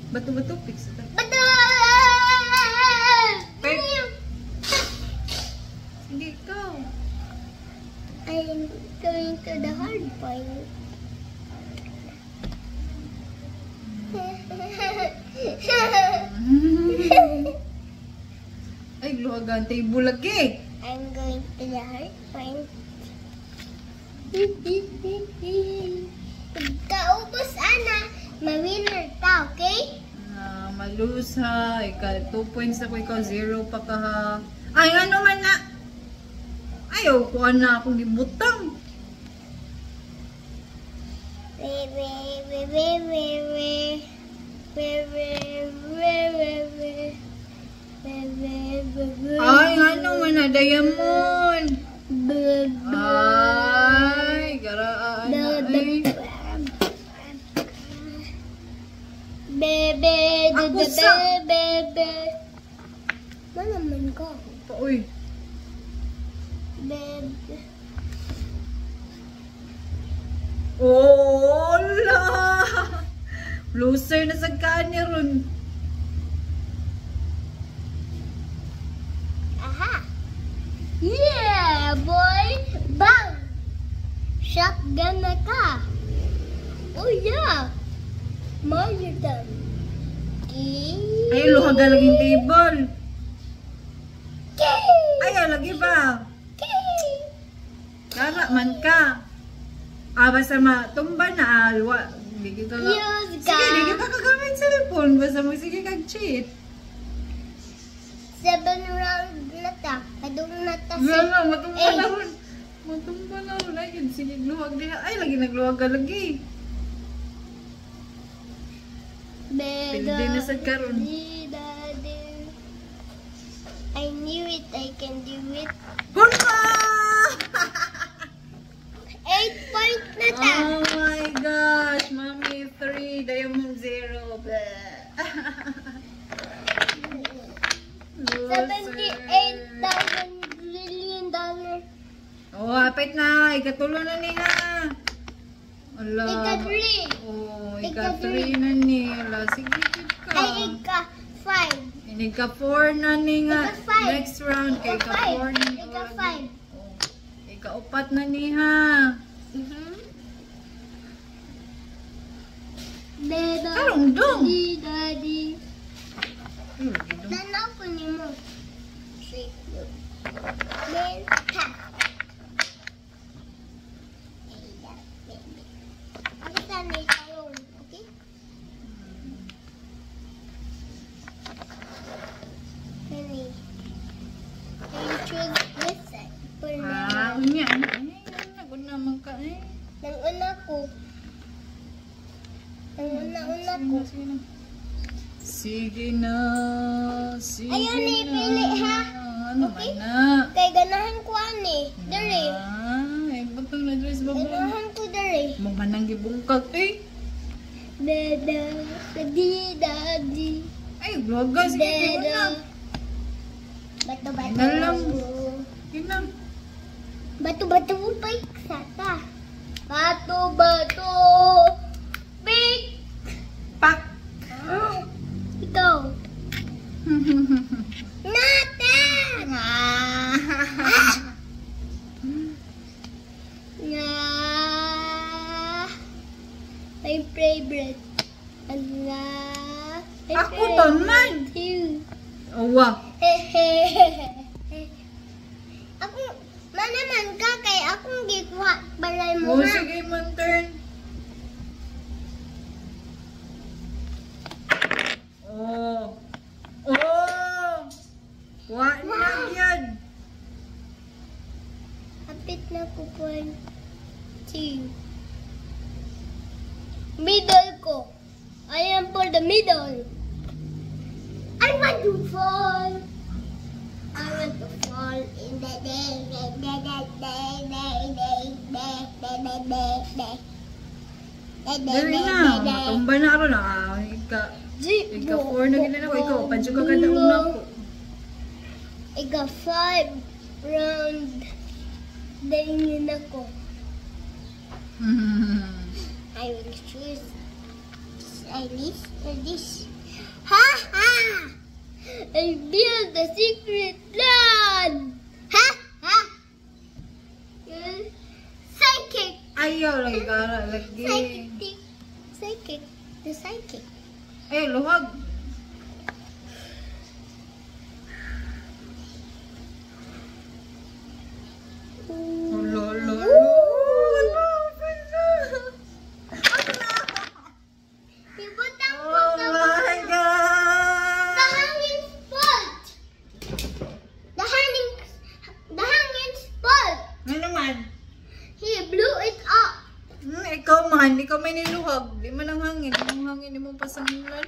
Bato-bato, fix ito. Bato! Sige, ikaw. I'm going to the hard point. Ay, luwagan tayo bulagi. I'm going to the hard point. Kaubos, Ana. Ma-winner ka, okay? Malus ha. Ika, 2 points ako, ikaw 0 pa ka ha. Ay, ano man na. Ayaw ko na akong gibutang. Ay, ano man na, diamond. Ay, garaan na. Ay. Bebe, Ako sa. bebe. Manaman ka. Uy. Bebe. Ola! Loser na sa kanya ron. Aha. Yeah, boy. Bang. Shotgun na ka. Oh, yeah. Mario time. Ay, luhaga laging table. Ay, lagi ba? Kara man ka. Basta matumba na alwa. Sige, Yes, di kita kagamit sa cellphone. Basta magsige kag-cheat. 7 round na ta. Kadung na ta. Wala, matumba na ron. Matumba na ron. Ay, sige, luwag din. Ay, lagi nagluwag ka lagi. Pwede na sa karon. I knew it. I can do it. Hurra! 8 point na ta. Oh my gosh, Mommy 3, Diamond 0. 78,000 billion dollar. Oh, apit na. Ikatulo na niya. Ala. Ika-3. Oh, Ika-3 ika-3 na niya. Ala, sige ka. Ay, ika-5. Ika-4 na niya. Ika-5. Next round, kay ika-4 na niya. Ika-5. Oh, ika-4 na niya. Dada. Karong dong. Daddy. Ay, lagi dong. Tanaw ko niyo mo. Then, ha. Ako sana ikalong, okay? Honey, I choose this side for now. Unya. Ay, nagod naman ka eh. Nang-una ko. Nang-una-una ko. Sige na. Sige Ayaw na. ni pili, ha? Ano Okay? man na? Kay ganahan ko ani. Dere. Ay, batang na dress ba ba? Ganahan ko dere. Magmanang gibungkag eh. Dada. Daddy. Ay, vlogga. Sige, kayo na. Bato-bato. Ina lang. Sige na. Bato-bato mo pa iksata. Bato-bato. Big. Pak! Ikaw. Nathan! My favorite. Ako to man. Awa. Ako, manaman ka kay akong gikuha balay mo Oh, nga. sige man turn. Oh. Oh! Wa na yan. Kapit na ko po. 2. Middle ko. I am for the middle. I want to fall. I want to fall in the day. Dali na. Matumba na ako na. Ika 4 na gina ako. Ikaw, pansyo ka kada una ko. Ika 5 round. Dahil ako. I will choose this or this. I built the secret land. Ha? Ha? Psychic. Ayaw lagi gara lagi. Psychic. Psychic. The psychic. Ayaw luhag. Lolo. Ibutang po Oh the my God! hanging spot. The hanging spot. Ano naman? He blew it up. Ikaw man, ikaw may niluhag. Di man ang hangin. Ang hangin, di mo pasangulan.